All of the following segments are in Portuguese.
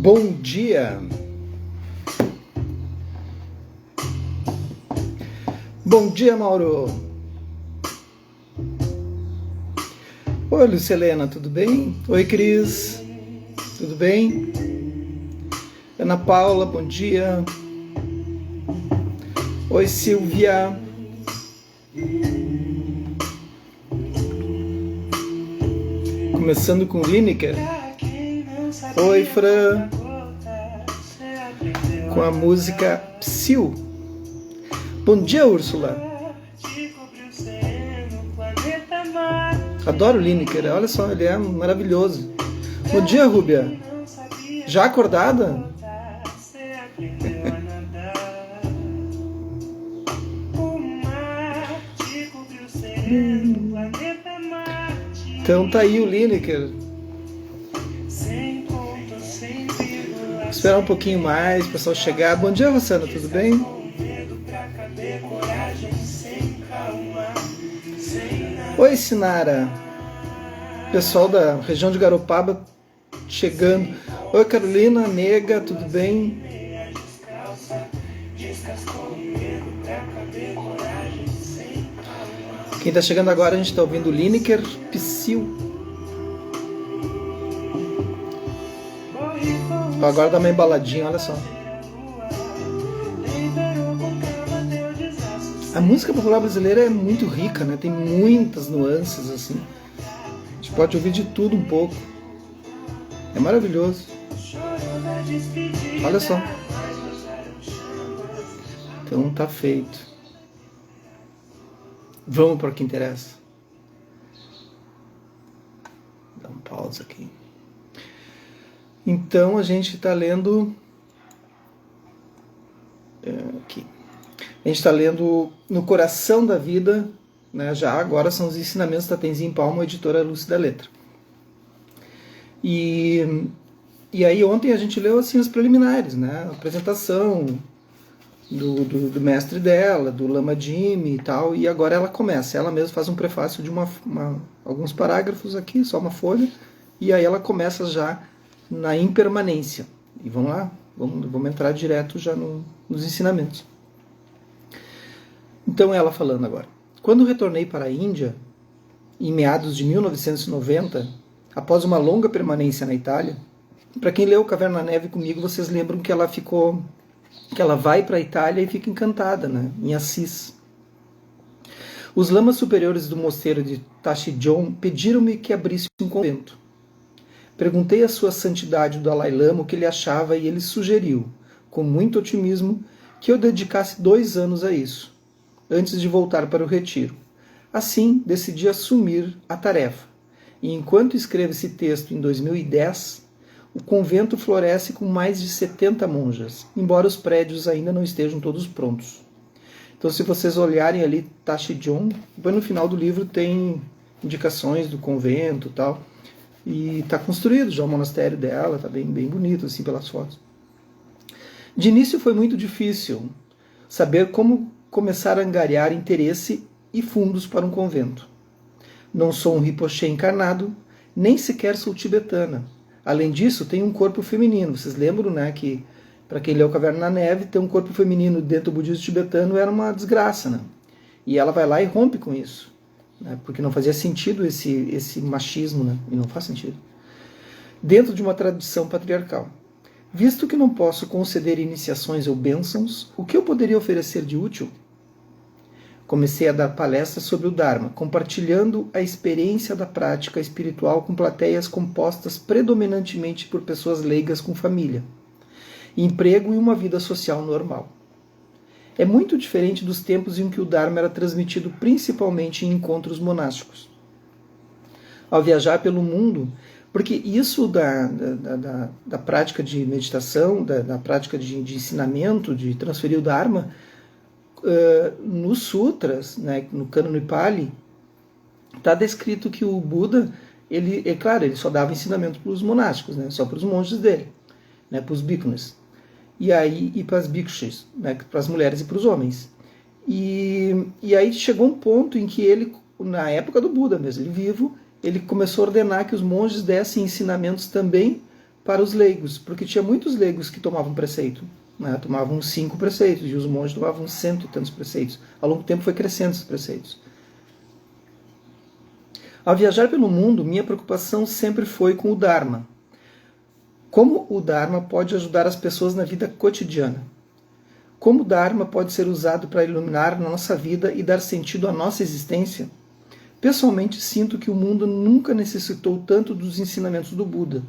Bom dia! Bom dia, Mauro! Oi, Lucilena, tudo bem? Oi, Cris, tudo bem? Ana Paula, bom dia! Oi, Silvia! Começando com Lineker. Oi, Fran! Com a música Psyu. Bom dia, Úrsula! Adoro o Lineker, olha só, ele é maravilhoso. Bom dia, Rúbia! Já acordada? Então tá aí o Lineker. Vou esperar um pouquinho mais o pessoal chegar. Bom dia, Rossana, tudo bem? Oi, Sinara. Pessoal da região de Garopaba chegando. Oi, Carolina, Nega, tudo bem? Quem está chegando agora, a gente está ouvindo Lineker, Psyu. Agora dá uma embaladinha, olha só. A música popular brasileira é muito rica, né? Tem muitas nuances, assim. A gente pode ouvir de tudo um pouco. É maravilhoso. Olha só. Então tá feito. Vamos para o que interessa. Dá um pausa aqui. Então a gente está lendo aqui. A gente está lendo No Coração da Vida, né? Já agora são os ensinamentos da Tenzin Palmo, editora Luz da Letra. E aí ontem a gente leu assim os preliminares, né? A apresentação do mestre dela, do Lama Jimmy e tal, e agora ela começa. Ela mesma faz um prefácio de alguns parágrafos aqui, só uma folha, e aí ela começa já na impermanência. E vamos lá, vamos entrar direto já nos ensinamentos. Então ela falando agora. Quando retornei para a Índia, em meados de 1990, após uma longa permanência na Itália, para quem leu Caverna na Neve comigo, vocês lembram que ela vai para a Itália e fica encantada, né, em Assis. Os lamas superiores do mosteiro de Tachijon pediram-me que abrisse um convento. Perguntei à sua santidade o Dalai Lama o que ele achava e ele sugeriu, com muito otimismo, que eu dedicasse 2 anos a isso, antes de voltar para o retiro. Assim, decidi assumir a tarefa. E enquanto escrevo esse texto em 2010, o convento floresce com mais de 70 monjas, embora os prédios ainda não estejam todos prontos. Então, se vocês olharem ali Tachijon, depois no final do livro tem indicações do convento e tal. E está construído já o monastério dela, está bem bonito assim pelas fotos. De início foi muito difícil saber como começar a angariar interesse e fundos para um convento. Não sou um Rinpoché encarnado, nem sequer sou tibetana. Além disso, tenho um corpo feminino. Vocês lembram, né, que para quem leu Caverna na Neve, ter um corpo feminino dentro do budismo tibetano era uma desgraça, né? E ela vai lá e rompe com isso, né, porque não fazia sentido esse machismo, né, e não faz sentido, dentro de uma tradição patriarcal. Visto que não posso conceder iniciações ou bênçãos, o que eu poderia oferecer de útil? Comecei a dar palestras sobre o Dharma, compartilhando a experiência da prática espiritual com plateias compostas predominantemente por pessoas leigas com família, emprego e uma vida social normal. É muito diferente dos tempos em que o Dharma era transmitido principalmente em encontros monásticos. Ao viajar pelo mundo, porque isso da prática de meditação, da prática de ensinamento, de transferir o Dharma, nos sutras, né, no Cânone Pali, está descrito que o Buda, ele só dava ensinamento para os monásticos, né, só para os monges dele, né, para os bhikkhunis, e para as bhikshus, né, para as mulheres e para os homens. E aí chegou um ponto em que ele, na época do Buda mesmo, ele vivo, ele começou a ordenar que os monges dessem ensinamentos também para os leigos, porque tinha muitos leigos que tomavam preceito, né? Tomavam 5 preceitos, e os monges tomavam 100 e tantos preceitos. Ao longo do tempo foi crescendo esses preceitos. Ao viajar pelo mundo, minha preocupação sempre foi com o Dharma. Como o Dharma pode ajudar as pessoas na vida cotidiana? Como o Dharma pode ser usado para iluminar a nossa vida e dar sentido à nossa existência? Pessoalmente, sinto que o mundo nunca necessitou tanto dos ensinamentos do Buda,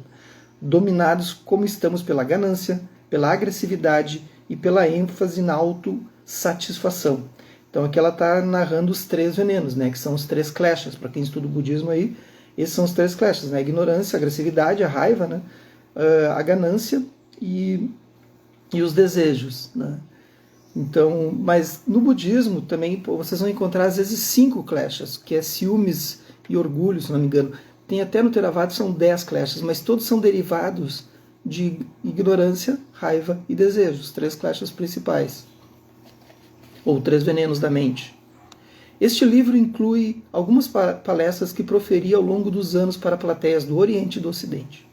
dominados como estamos pela ganância, pela agressividade e pela ênfase na autossatisfação. Então aqui ela está narrando os 3 venenos, né, que são os 3 kleshas. Para quem estuda o budismo aí, esses são os 3 kleshas, né, a ignorância, a agressividade, a raiva, né, a ganância e os desejos, né. Então, mas no budismo também vocês vão encontrar às vezes 5 kleshas, que é ciúmes e orgulho, se não me engano. Tem até no Theravada são 10 kleshas, mas todos são derivados de ignorância, raiva e desejo, os 3 kleshas principais, ou 3 venenos da mente. Este livro inclui algumas palestras que proferi ao longo dos anos para plateias do Oriente e do Ocidente,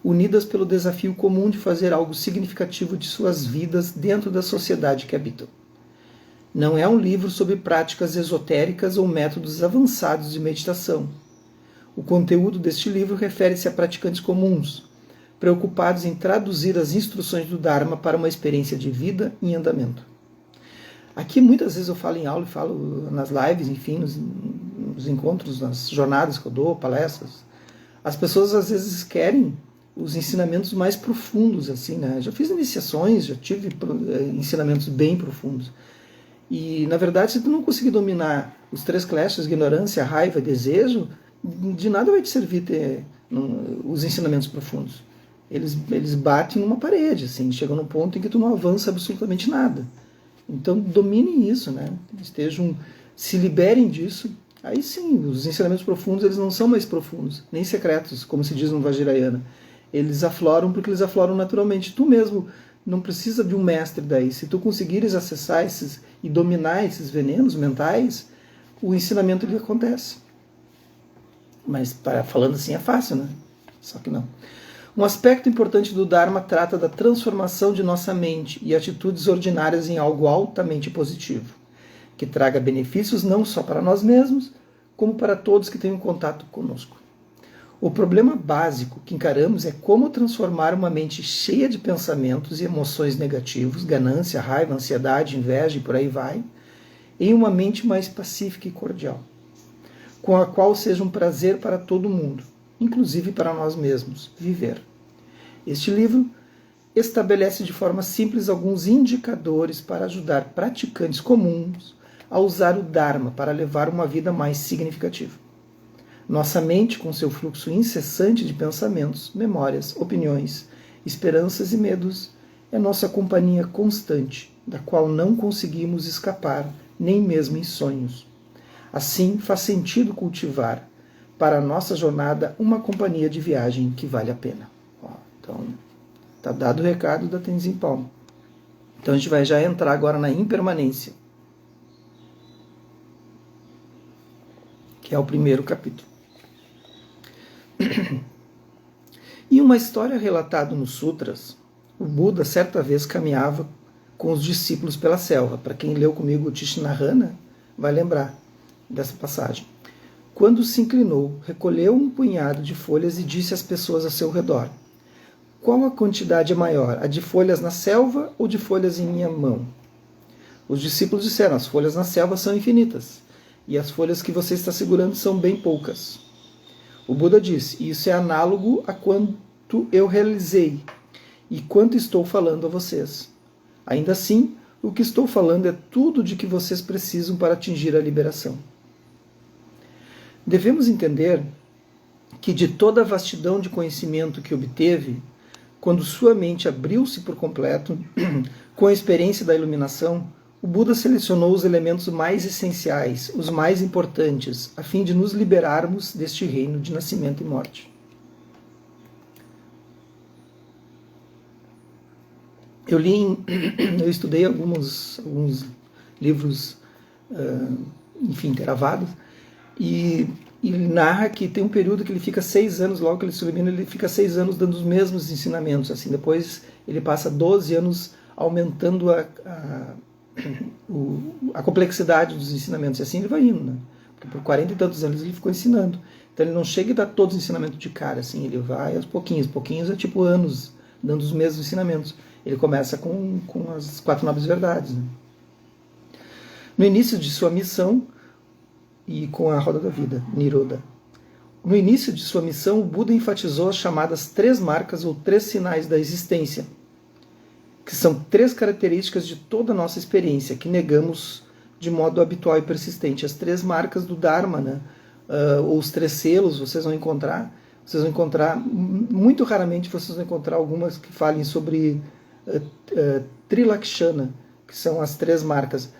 unidas pelo desafio comum de fazer algo significativo de suas vidas dentro da sociedade que habitam. Não é um livro sobre práticas esotéricas ou métodos avançados de meditação. O conteúdo deste livro refere-se a praticantes comuns, preocupados em traduzir as instruções do Dharma para uma experiência de vida em andamento. Aqui muitas vezes eu falo em aula, e falo nas lives, enfim, nos encontros, nas jornadas que eu dou, palestras. As pessoas às vezes querem os ensinamentos mais profundos, assim, né? Já fiz iniciações, já tive ensinamentos bem profundos. E, na verdade, se tu não conseguir dominar os 3 kleshas, ignorância, raiva e desejo, de nada vai te servir ter os ensinamentos profundos. Eles batem numa parede, assim, chegam num ponto em que tu não avança absolutamente nada. Então, dominem isso, né? Se liberem disso. Aí sim, os ensinamentos profundos, eles não são mais profundos, nem secretos, como se diz no Vajrayana. Eles afloram porque eles afloram naturalmente. Tu mesmo não precisa de um mestre daí. Se tu conseguires acessar esses e dominar esses venenos mentais, o ensinamento ele acontece. Mas falando assim é fácil, né? Só que não. Um aspecto importante do Dharma trata da transformação de nossa mente e atitudes ordinárias em algo altamente positivo, que traga benefícios não só para nós mesmos, como para todos que tenham contato conosco. O problema básico que encaramos é como transformar uma mente cheia de pensamentos e emoções negativos, ganância, raiva, ansiedade, inveja e por aí vai, em uma mente mais pacífica e cordial, com a qual seja um prazer para todo mundo, inclusive para nós mesmos, viver. Este livro estabelece de forma simples alguns indicadores para ajudar praticantes comuns a usar o Dharma para levar uma vida mais significativa. Nossa mente, com seu fluxo incessante de pensamentos, memórias, opiniões, esperanças e medos, é nossa companhia constante, da qual não conseguimos escapar, nem mesmo em sonhos. Assim, faz sentido cultivar, para a nossa jornada, uma companhia de viagem que vale a pena. Então, está dado o recado da Tenzin Palmo. Então, a gente vai já entrar agora na impermanência, que é o primeiro capítulo. Em uma história relatada nos Sutras, o Buda certa vez caminhava com os discípulos pela selva. Para quem leu comigo o Tishnarana, vai lembrar dessa passagem. Quando se inclinou, recolheu um punhado de folhas e disse às pessoas a seu redor: qual a quantidade maior, a de folhas na selva ou de folhas em minha mão? Os discípulos disseram: as folhas na selva são infinitas, e as folhas que você está segurando são bem poucas. O Buda disse: isso é análogo a quanto eu realizei e quanto estou falando a vocês. Ainda assim, o que estou falando é tudo de que vocês precisam para atingir a liberação. Devemos entender que de toda a vastidão de conhecimento que obteve, quando sua mente abriu-se por completo, com a experiência da iluminação, o Buda selecionou os elementos mais essenciais, os mais importantes, a fim de nos liberarmos deste reino de nascimento e morte. Eu estudei alguns livros, enfim, gravados, e E ele narra que tem um período que ele fica 6 anos, logo que ele se ilumina, ele fica 6 anos dando os mesmos ensinamentos. Assim, depois ele passa 12 anos aumentando a complexidade dos ensinamentos. E assim ele vai indo, né? Porque por 40 e tantos anos ele ficou ensinando. Então ele não chega e dá todos os ensinamentos de cara, assim, ele vai aos pouquinhos. Pouquinhos é tipo anos, dando os mesmos ensinamentos. Ele começa com as 4 nobres verdades, né? No início de sua missão, e com a roda da vida, Niroda. No início de sua missão, o Buda enfatizou as chamadas 3 marcas ou 3 sinais da existência, que são 3 características de toda a nossa experiência, que negamos de modo habitual e persistente. As 3 marcas do Dharma, né? Ou os 3 selos, vocês vão encontrar, muito raramente vocês vão encontrar algumas que falem sobre Trilakshana, que são as 3 marcas.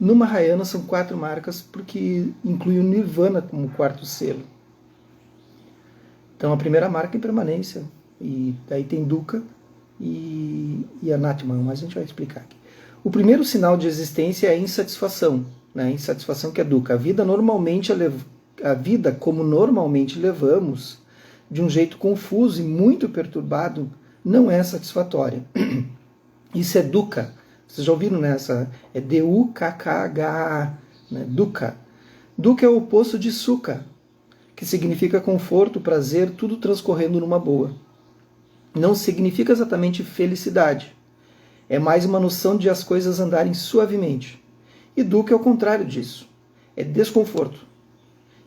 No Mahayana são 4 marcas, porque inclui o Nirvana como 4º selo. Então a primeira marca é impermanência, e daí tem Dukkha e Anatman, mas a gente vai explicar aqui. O primeiro sinal de existência é a insatisfação, né? A insatisfação que é Dukkha. A vida como normalmente levamos, de um jeito confuso e muito perturbado, não é satisfatória. Isso é Dukkha. Vocês já ouviram nessa? É D-U-K-K-H-A, né? Dukkha. Dukkha é o oposto de Sukha, que significa conforto, prazer, tudo transcorrendo numa boa. Não significa exatamente felicidade. É mais uma noção de as coisas andarem suavemente. E Dukkha é o contrário disso. É desconforto.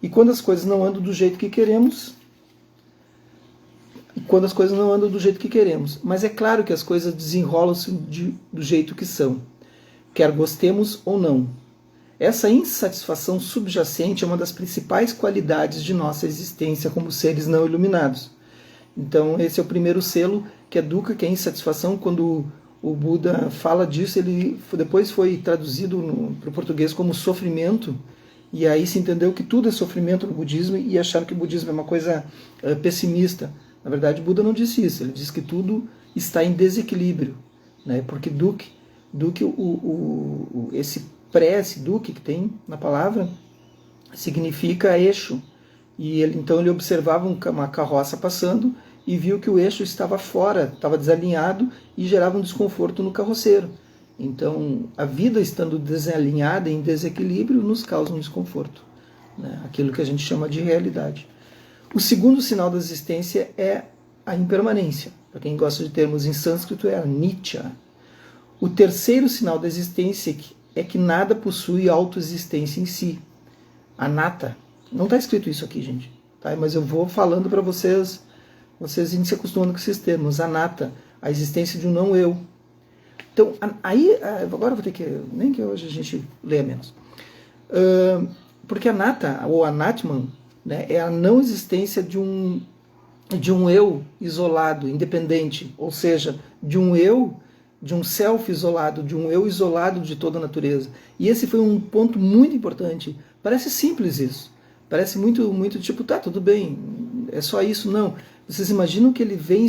E quando as coisas não andam do jeito que queremos, mas é claro que as coisas desenrolam-se do jeito que são, quer gostemos ou não. Essa insatisfação subjacente é uma das principais qualidades de nossa existência como seres não iluminados. Então esse é o primeiro selo, que é Dukkha, que é insatisfação. Quando o Buda fala disso, ele depois foi traduzido para o português como sofrimento, e aí se entendeu que tudo é sofrimento no budismo, e acharam que o budismo é uma coisa pessimista. Na verdade, o Buda não disse isso, ele disse que tudo está em desequilíbrio, né? Porque Dukkha, esse Dukkha que tem na palavra, significa eixo. E então ele observava uma carroça passando e viu que o eixo estava fora, estava desalinhado e gerava um desconforto no carroceiro. Então, a vida estando desalinhada, em desequilíbrio, nos causa um desconforto, né? Aquilo que a gente chama de realidade. O segundo sinal da existência é a impermanência. Para quem gosta de termos em sânscrito, é a Nitya. O terceiro sinal da existência é que nada possui autoexistência em si. Anatta. Não está escrito isso aqui, gente, tá? Mas eu vou falando para vocês irem se acostumando com esses termos. Anatta, a existência de um não eu. Então, aí, agora eu vou ter que... Nem que hoje a gente leia menos. Porque Anatta, ou Anatman, né, é a não existência de um eu isolado, independente, ou seja, de um self isolado, de um eu isolado de toda a natureza. E esse foi um ponto muito importante. Parece simples isso. Parece muito tipo, tá, tudo bem, é só isso. Não. Vocês imaginam que ele vem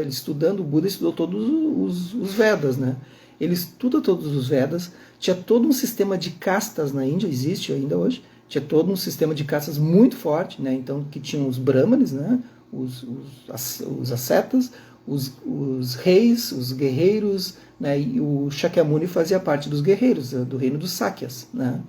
estudando, o Buda estudou todos os Vedas, né? Ele estuda todos os Vedas, tinha todo um sistema de castas na Índia, existe ainda hoje, tinha todo um sistema de castas muito forte, né? Então, que tinham os brahmanes, né? Os ascetas, os reis, os guerreiros, né? E o Shakyamuni fazia parte dos guerreiros, do reino dos Sakyas, né?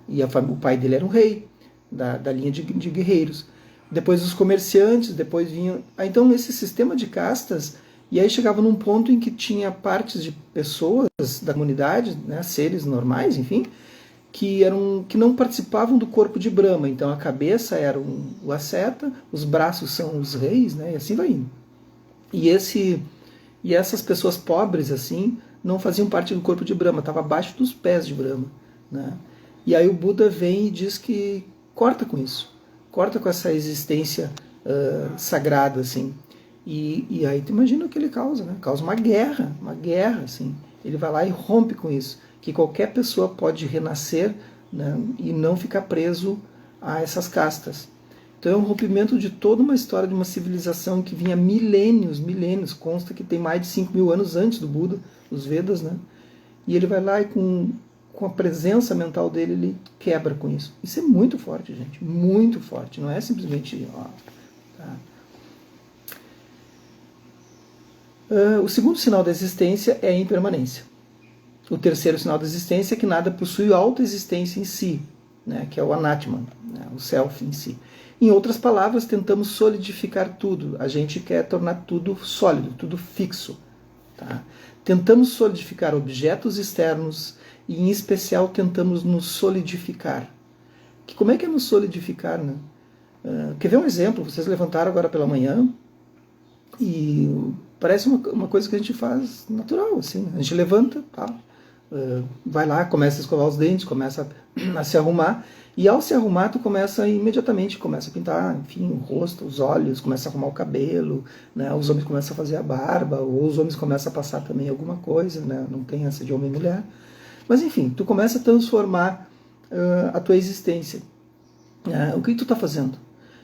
E o pai dele era um rei da linha de guerreiros. Depois os comerciantes, depois vinham... Então esse sistema de castas, e aí chegava num ponto em que tinha partes de pessoas da comunidade, né? Seres normais, enfim, que não participavam do corpo de Brahma. Então a cabeça era o asceta, os braços são os reis, né? E assim vai indo. E essas pessoas pobres assim não faziam parte do corpo de Brahma, estava abaixo dos pés de Brahma, né? E aí o Buda vem e diz que corta com isso, corta com essa existência sagrada, assim. E aí tu imagina o que ele causa, né? Causa uma guerra, assim. Ele vai lá e rompe com isso, que qualquer pessoa pode renascer, né, e não ficar preso a essas castas. Então é um rompimento de toda uma história de uma civilização que vinha milênios, consta que tem mais de 5.000 anos antes do Buda, os Vedas, né? E ele vai lá e com com a presença mental dele, ele quebra com isso. Isso é muito forte, gente, muito forte. Não é simplesmente... tá. O segundo sinal da existência é a impermanência. O terceiro sinal da existência é que nada possui autoexistência em si, né, que é o anatman, né, o self em si. Em outras palavras, tentamos solidificar tudo. A gente quer tornar tudo sólido, tudo fixo. Tá? Tentamos solidificar objetos externos e, em especial, tentamos nos solidificar. Como é que é nos solidificar? Né? Quer ver um exemplo? Vocês levantaram agora pela manhã e parece uma coisa que a gente faz natural. Assim. A gente levanta, tá? Vai lá, começa a escovar os dentes, começa a se arrumar, e ao se arrumar tu imediatamente começa a pintar, enfim, o rosto, os olhos, começa a arrumar o cabelo, né? Os homens começam a fazer a barba, ou os homens começam a passar também alguma coisa, né? Não tem essa de homem e mulher, mas enfim, tu começa a transformar a tua existência. O que tu está fazendo?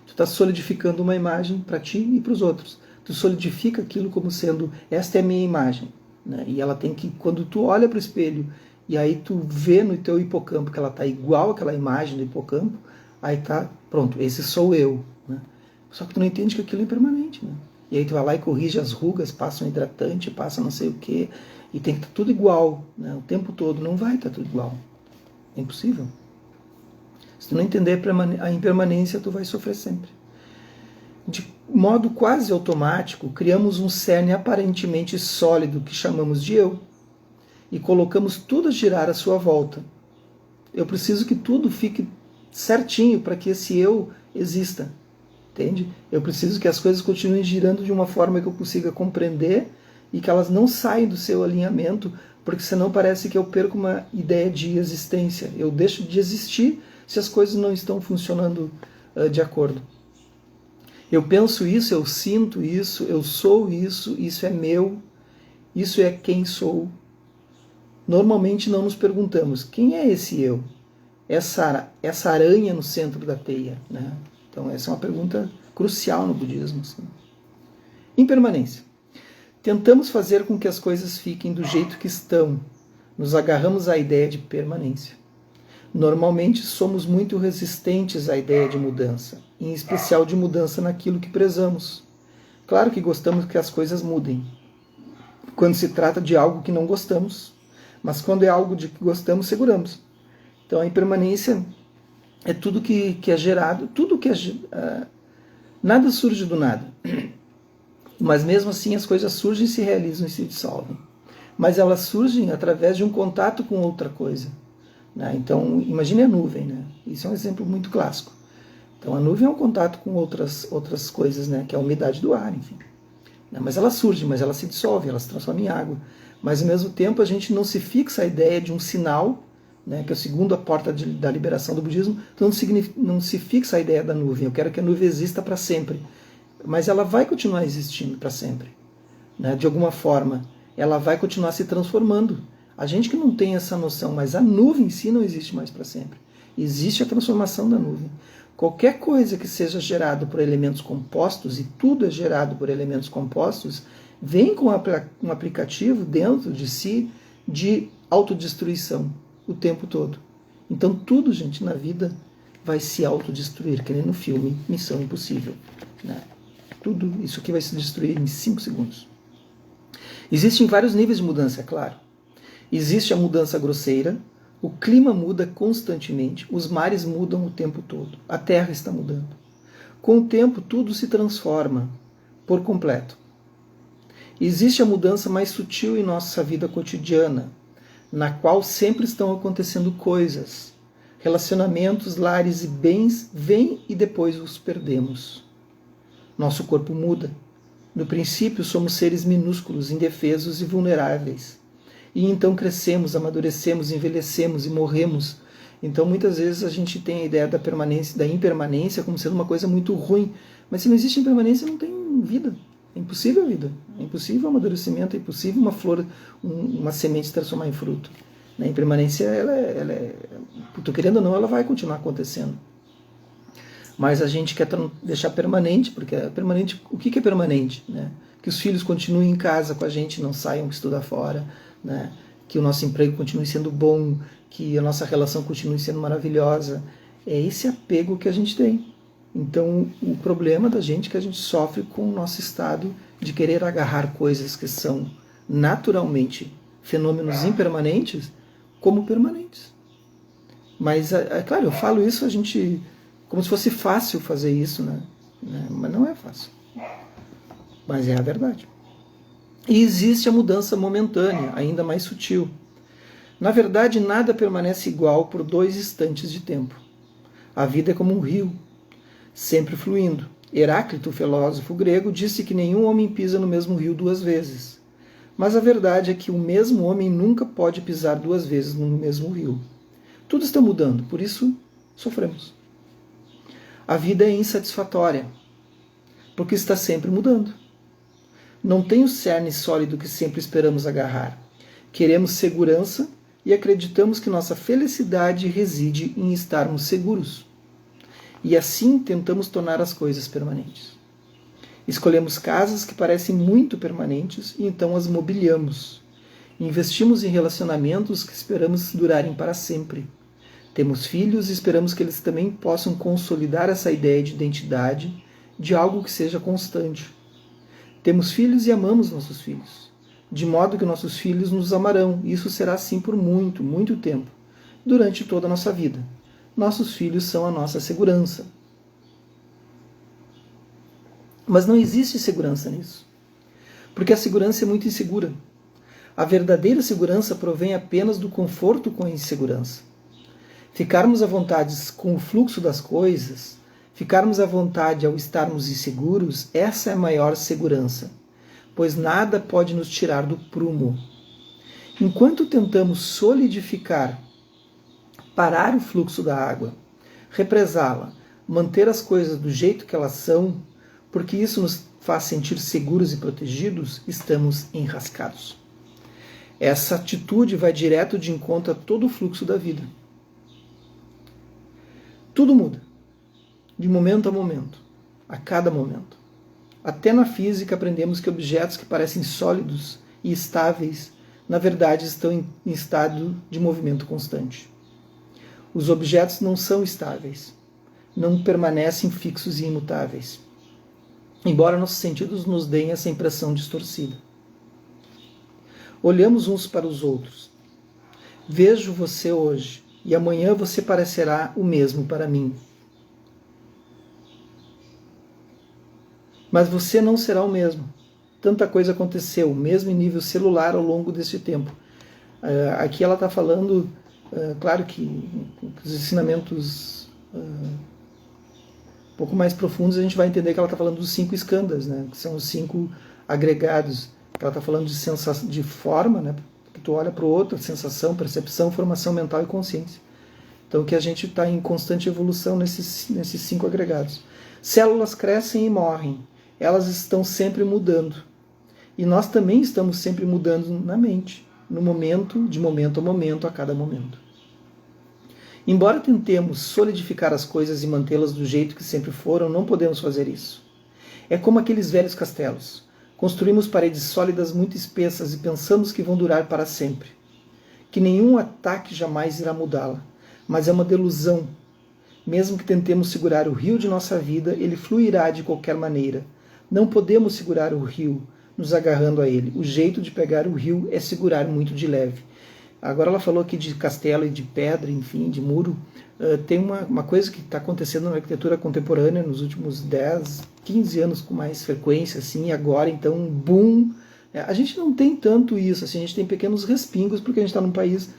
Tu está solidificando uma imagem para ti e para os outros. Tu solidifica aquilo como sendo, esta é a minha imagem. Né? E ela tem que, quando tu olha para o espelho e aí tu vê no teu hipocampo que ela está igual àquela imagem do hipocampo, aí tá, pronto, esse sou eu. Né? Só que tu não entende que aquilo é impermanente. Né? E aí tu vai lá e corrige as rugas, passa um hidratante, passa não sei o que, e tem que estar tudo igual. Né? O tempo todo não vai estar tudo igual. É impossível. Se tu não entender a impermanência, tu vai sofrer sempre. De modo quase automático, criamos um cerne aparentemente sólido que chamamos de eu e colocamos tudo a girar à sua volta. Eu preciso que tudo fique certinho para que esse eu exista, entende? Eu preciso que as coisas continuem girando de uma forma que eu consiga compreender e que elas não saiam do seu alinhamento, porque senão parece que eu perco uma ideia de existência. Eu deixo de existir se as coisas não estão funcionando de acordo. Eu penso isso, eu sinto isso, eu sou isso, isso é meu, isso é quem sou. Normalmente não nos perguntamos, quem é esse eu? Essa aranha no centro da teia. Né? Então essa é uma pergunta crucial no budismo. Assim. Impermanência. Tentamos fazer com que as coisas fiquem do jeito que estão. Nos agarramos à ideia de permanência. Normalmente somos muito resistentes à ideia de mudança, em especial de mudança naquilo que prezamos. Claro que gostamos que as coisas mudem, quando se trata de algo que não gostamos, mas quando é algo de que gostamos, seguramos. Então a impermanência é tudo que é gerado, tudo que é... nada surge do nada, mas mesmo assim as coisas surgem, se realizam e se dissolvem. Mas elas surgem através de um contato com outra coisa. Né? Então, imagine a nuvem. Né? Isso é um exemplo muito clássico. Então, a nuvem é um contato com outras coisas, né? Que é a umidade do ar, enfim. Né? Mas ela surge, mas ela se dissolve, ela se transforma em água. Mas, ao mesmo tempo, a gente não se fixa a ideia de um sinal, né? Que é a segunda porta da liberação do budismo, então não se fixa a ideia da nuvem. Eu quero que a nuvem exista para sempre. Mas ela vai continuar existindo para sempre. Né? De alguma forma, ela vai continuar se transformando. A gente que não tem essa noção, mas a nuvem em si não existe mais para sempre. Existe a transformação da nuvem. Qualquer coisa que seja gerado por elementos compostos, e tudo é gerado por elementos compostos, vem com um aplicativo dentro de si de autodestruição o tempo todo. Então tudo, gente, na vida vai se autodestruir, que nem no filme Missão Impossível. Né? Tudo isso aqui vai se destruir em 5 segundos. Existem vários níveis de mudança, é claro. Existe a mudança grosseira, o clima muda constantemente, os mares mudam o tempo todo, a terra está mudando. Com o tempo, tudo se transforma por completo. Existe a mudança mais sutil em nossa vida cotidiana, na qual sempre estão acontecendo coisas, relacionamentos, lares e bens vêm e depois os perdemos. Nosso corpo muda. No princípio, somos seres minúsculos, indefesos e vulneráveis. E então crescemos, amadurecemos, envelhecemos e morremos. Então muitas vezes a gente tem a ideia da permanência, da impermanência como sendo uma coisa muito ruim. Mas se não existe impermanência, não tem vida. É impossível a vida. É impossível o amadurecimento, é impossível uma flor, uma semente se transformar em fruto. A impermanência, tô querendo ou não, ela vai continuar acontecendo. Mas a gente quer deixar permanente, porque é permanente, o que é permanente? Né? Que os filhos continuem em casa com a gente, não saiam estudar fora. Né? que o nosso emprego continue sendo bom, que a nossa relação continue sendo maravilhosa. É esse apego que a gente tem. Então, o problema da gente é que a gente sofre com o nosso estado de querer agarrar coisas que são naturalmente fenômenos impermanentes como permanentes. Mas, é claro, eu falo isso como se fosse fácil fazer isso, né? Mas não é fácil. Mas é a verdade. E existe a mudança momentânea, ainda mais sutil. Na verdade, nada permanece igual por 2 instantes de tempo. A vida é como um rio, sempre fluindo. Heráclito, o filósofo grego, disse que nenhum homem pisa no mesmo rio 2 vezes. Mas a verdade é que o mesmo homem nunca pode pisar 2 vezes no mesmo rio. Tudo está mudando, por isso sofremos. A vida é insatisfatória, porque está sempre mudando. Não tem o cerne sólido que sempre esperamos agarrar. Queremos segurança e acreditamos que nossa felicidade reside em estarmos seguros. E assim tentamos tornar as coisas permanentes. Escolhemos casas que parecem muito permanentes e então as mobiliamos. Investimos em relacionamentos que esperamos durarem para sempre. Temos filhos e esperamos que eles também possam consolidar essa ideia de identidade, de algo que seja constante. Temos filhos e amamos nossos filhos, de modo que nossos filhos nos amarão, e isso será assim por muito, muito tempo, durante toda a nossa vida. Nossos filhos são a nossa segurança. Mas não existe segurança nisso, porque a segurança é muito insegura. A verdadeira segurança provém apenas do conforto com a insegurança. Ficarmos à vontade com o fluxo das coisas, ficarmos à vontade ao estarmos inseguros, essa é a maior segurança, pois nada pode nos tirar do prumo. Enquanto tentamos solidificar, parar o fluxo da água, represá-la, manter as coisas do jeito que elas são, porque isso nos faz sentir seguros e protegidos, estamos enrascados. Essa atitude vai direto de encontro a todo o fluxo da vida. Tudo muda, de momento a momento, a cada momento. Até na física aprendemos que objetos que parecem sólidos e estáveis, na verdade estão em estado de movimento constante. Os objetos não são estáveis, não permanecem fixos e imutáveis, embora nossos sentidos nos deem essa impressão distorcida. Olhamos uns para os outros. Vejo você hoje, e amanhã você parecerá o mesmo para mim. Mas você não será o mesmo. Tanta coisa aconteceu, mesmo em nível celular, ao longo desse tempo. Aqui ela está falando, claro que os ensinamentos um pouco mais profundos, a gente vai entender que ela está falando dos 5 skandhas, né? Que são os 5 agregados. Ela está falando de sensação, de forma, né? Que tu olha para o outro, sensação, percepção, formação mental e consciência. Então que a gente está em constante evolução nesses 5 agregados. Células crescem e morrem. Elas estão sempre mudando. E nós também estamos sempre mudando na mente, no momento, de momento a momento, a cada momento. Embora tentemos solidificar as coisas e mantê-las do jeito que sempre foram, não podemos fazer isso. É como aqueles velhos castelos. Construímos paredes sólidas muito espessas e pensamos que vão durar para sempre. Que nenhum ataque jamais irá mudá-la. Mas é uma delusão. Mesmo que tentemos segurar o rio de nossa vida, ele fluirá de qualquer maneira. Não podemos segurar o rio nos agarrando a ele. O jeito de pegar o rio é segurar muito de leve. Agora ela falou aqui de castelo e de pedra, enfim, de muro. Tem uma coisa que está acontecendo na arquitetura contemporânea nos últimos 10, 15 anos com mais frequência, assim, e agora, então, um boom. A gente não tem tanto isso, assim, a gente tem pequenos respingos, porque a gente está num país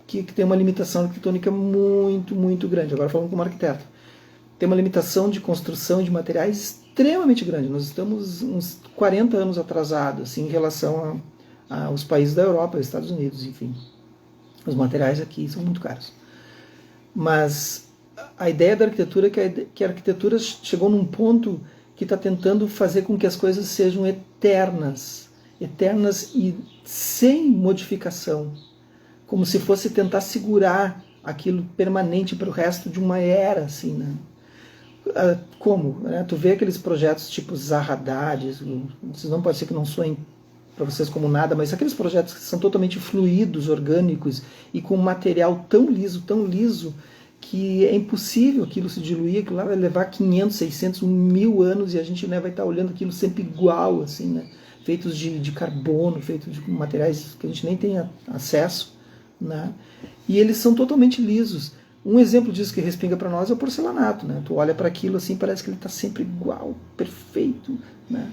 que tem uma limitação arquitetônica muito, muito grande. Agora falando como arquiteto. Tem uma limitação de construção de materiais extremamente grande. Nós estamos uns 40 anos atrasados, assim, em relação aos países da Europa, Estados Unidos, enfim. Os materiais aqui são muito caros. Mas a ideia da arquitetura é que a arquitetura chegou num ponto que está tentando fazer com que as coisas sejam eternas e sem modificação, como se fosse tentar segurar aquilo permanente para o resto de uma era, assim, né? Como? Né? Tu vê aqueles projetos tipo Zaha Hadid, vocês não pode ser que não soem para vocês como nada, mas aqueles projetos que são totalmente fluidos, orgânicos e com material tão liso, que é impossível aquilo se diluir, aquilo lá vai levar 500, 600, 1000 anos e a gente, né, vai estar olhando aquilo sempre igual, assim, né, feitos de carbono, feitos de materiais que a gente nem tem acesso, né, e eles são totalmente lisos. Um exemplo disso que respinga para nós é o porcelanato, né? Tu olha para aquilo assim, parece que ele está sempre igual, perfeito, né?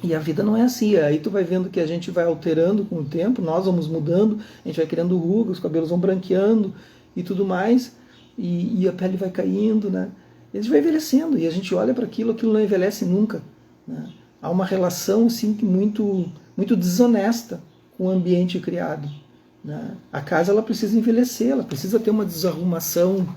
E a vida não é assim. Aí tu vai vendo que a gente vai alterando com o tempo, nós vamos mudando, a gente vai criando rugas, os cabelos vão branqueando e tudo mais, e a pele vai caindo, né? E a gente vai envelhecendo e a gente olha para aquilo, aquilo não envelhece nunca, né? Há uma relação assim muito desonesta com o ambiente criado. Né? A casa ela precisa envelhecer, ela precisa ter uma desarrumação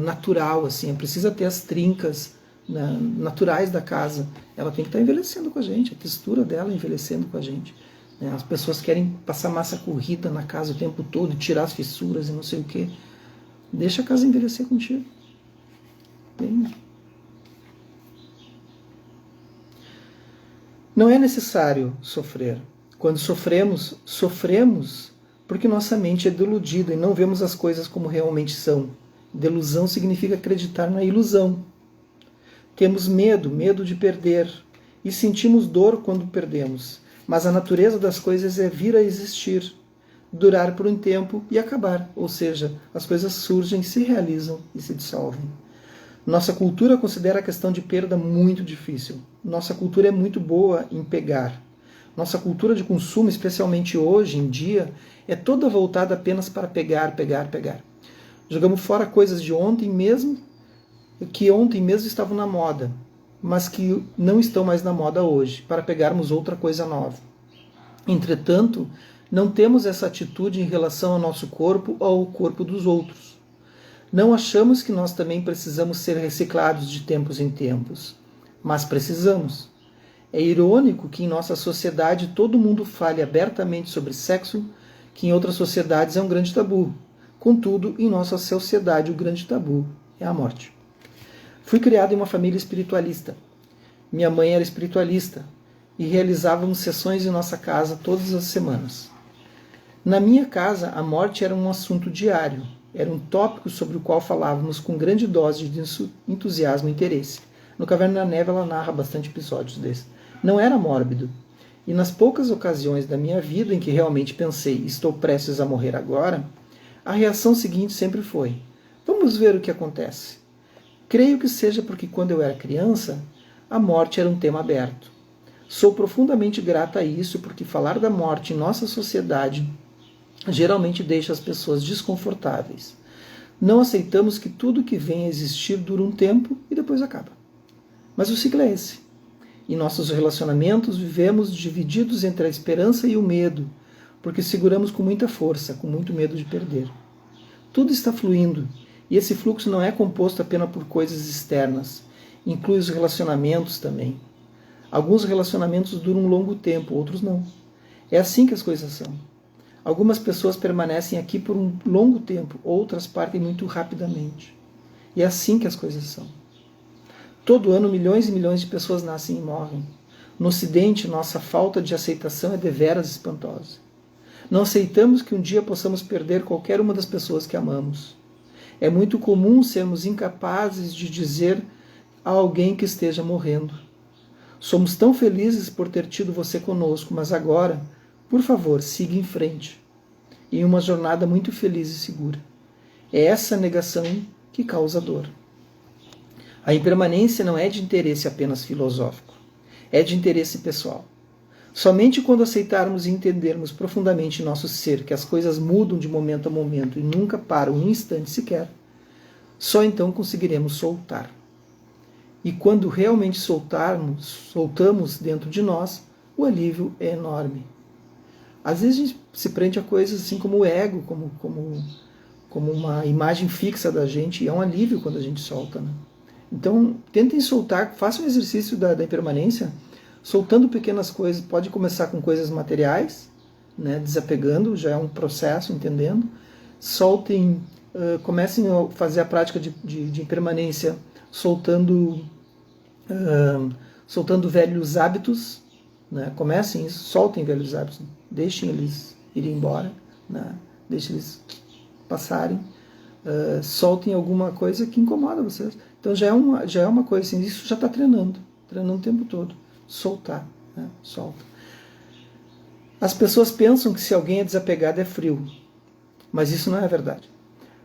natural, assim, ela precisa ter as trincas, né, naturais da casa. Ela tem que estar envelhecendo com a gente, a textura dela envelhecendo com a gente. Né? As pessoas querem passar massa corrida na casa o tempo todo, tirar as fissuras e não sei o quê. Deixa a casa envelhecer contigo. Entende? Não é necessário sofrer. Quando sofremos porque nossa mente é deludida e não vemos as coisas como realmente são. Delusão significa acreditar na ilusão. Temos medo de perder, e sentimos dor quando perdemos. Mas a natureza das coisas é vir a existir, durar por um tempo e acabar. Ou seja, as coisas surgem, se realizam e se dissolvem. Nossa cultura considera a questão de perda muito difícil. Nossa cultura é muito boa em pegar. Nossa cultura de consumo, especialmente hoje em dia, é toda voltada apenas para pegar. Jogamos fora coisas de ontem mesmo, que ontem mesmo estavam na moda, mas que não estão mais na moda hoje, para pegarmos outra coisa nova. Entretanto, não temos essa atitude em relação ao nosso corpo ou ao corpo dos outros. Não achamos que nós também precisamos ser reciclados de tempos em tempos, mas precisamos. É irônico que em nossa sociedade todo mundo fale abertamente sobre sexo, que em outras sociedades é um grande tabu. Contudo, em nossa sociedade o grande tabu é a morte. Fui criado em uma família espiritualista. Minha mãe era espiritualista e realizávamos sessões em nossa casa todas as semanas. Na minha casa, a morte era um assunto diário, era um tópico sobre o qual falávamos com grande dose de entusiasmo e interesse. No Caverna da Neve ela narra bastante episódios desses. Não era mórbido. E nas poucas ocasiões da minha vida em que realmente pensei, estou prestes a morrer agora, a reação seguinte sempre foi, vamos ver o que acontece. Creio que seja porque quando eu era criança, a morte era um tema aberto. Sou profundamente grata a isso porque falar da morte em nossa sociedade geralmente deixa as pessoas desconfortáveis. Não aceitamos que tudo que vem a existir dura um tempo e depois acaba. Mas o ciclo é esse. Em nossos relacionamentos vivemos divididos entre a esperança e o medo, porque seguramos com muita força, com muito medo de perder. Tudo está fluindo, e esse fluxo não é composto apenas por coisas externas, inclui os relacionamentos também. Alguns relacionamentos duram um longo tempo, outros não. É assim que as coisas são. Algumas pessoas permanecem aqui por um longo tempo, outras partem muito rapidamente. E é assim que as coisas são. Todo ano, milhões e milhões de pessoas nascem e morrem. No Ocidente, nossa falta de aceitação é deveras espantosa. Não aceitamos que um dia possamos perder qualquer uma das pessoas que amamos. É muito comum sermos incapazes de dizer a alguém que esteja morrendo: somos tão felizes por ter tido você conosco, mas agora, por favor, siga em frente. Em uma jornada muito feliz e segura. É essa negação que causa dor. A impermanência não é de interesse apenas filosófico, é de interesse pessoal. Somente quando aceitarmos e entendermos profundamente em nosso ser que as coisas mudam de momento a momento e nunca param um instante sequer, só então conseguiremos soltar. E quando realmente soltamos dentro de nós, o alívio é enorme. Às vezes a gente se prende a coisas assim como o ego, como uma imagem fixa da gente, e é um alívio quando a gente solta, né? Então, tentem soltar, façam um exercício da impermanência, soltando pequenas coisas. Pode começar com coisas materiais, né, desapegando, já é um processo, entendendo. Soltem, comecem a fazer a prática de impermanência, soltando velhos hábitos, né? Comecem isso, soltem velhos hábitos, deixem eles irem embora, né? Deixem eles passarem, soltem alguma coisa que incomoda vocês. Então já é uma coisa assim, isso já está treinando o tempo todo. Soltar, né? Solta. As pessoas pensam que se alguém é desapegado é frio, mas isso não é verdade.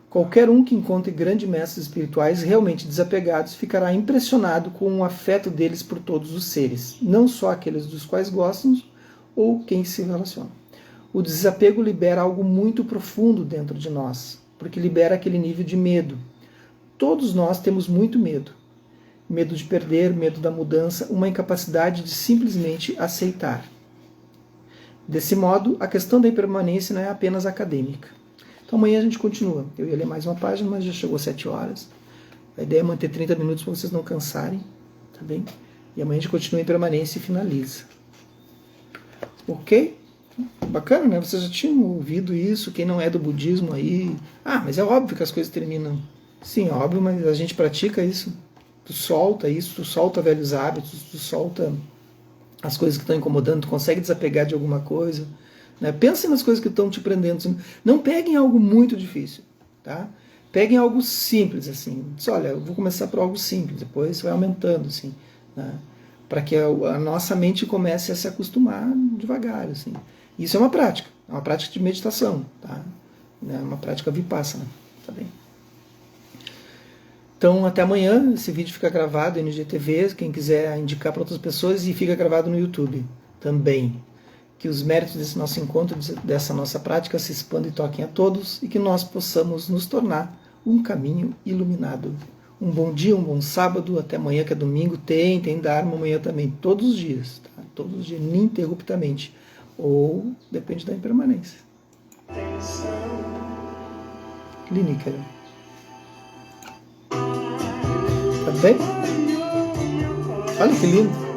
Qualquer um que encontre grandes mestres espirituais realmente desapegados ficará impressionado com o afeto deles por todos os seres, não só aqueles dos quais gostam ou quem se relaciona. O desapego libera algo muito profundo dentro de nós, porque libera aquele nível de medo. Todos nós temos muito medo. Medo de perder, medo da mudança, uma incapacidade de simplesmente aceitar. Desse modo, a questão da impermanência não é apenas acadêmica. Então amanhã a gente continua. Eu ia ler mais uma página, mas já chegou 7 horas. A ideia é manter 30 minutos para vocês não cansarem, tá bem? E amanhã a gente continua em permanência e finaliza. Ok? Bacana, né? Vocês já tinham ouvido isso, quem não é do budismo aí. Ah, mas é óbvio que as coisas terminam. Sim, é óbvio, mas a gente pratica isso. Tu solta isso, tu solta velhos hábitos, tu solta as coisas que estão incomodando, tu consegue desapegar de alguma coisa. Né? Pensem nas coisas que estão te prendendo. Não peguem algo muito difícil, tá? Peguem algo simples, assim. Diz, olha, eu vou começar por algo simples, depois vai aumentando, assim, né? Para que a nossa mente comece a se acostumar devagar, assim. Isso é uma prática de meditação, tá? É uma prática vipassana, tá bem? Então, até amanhã. Esse vídeo fica gravado no IGTV, quem quiser indicar para outras pessoas, e fica gravado no YouTube também. Que os méritos desse nosso encontro, dessa nossa prática, se expandam e toquem a todos, e que nós possamos nos tornar um caminho iluminado. Um bom dia, um bom sábado, até amanhã que é domingo, tem Dharma amanhã também, todos os dias, tá? Todos os dias, ininterruptamente, ou depende da impermanência. Clínica. Tá bem? Olha que lindo.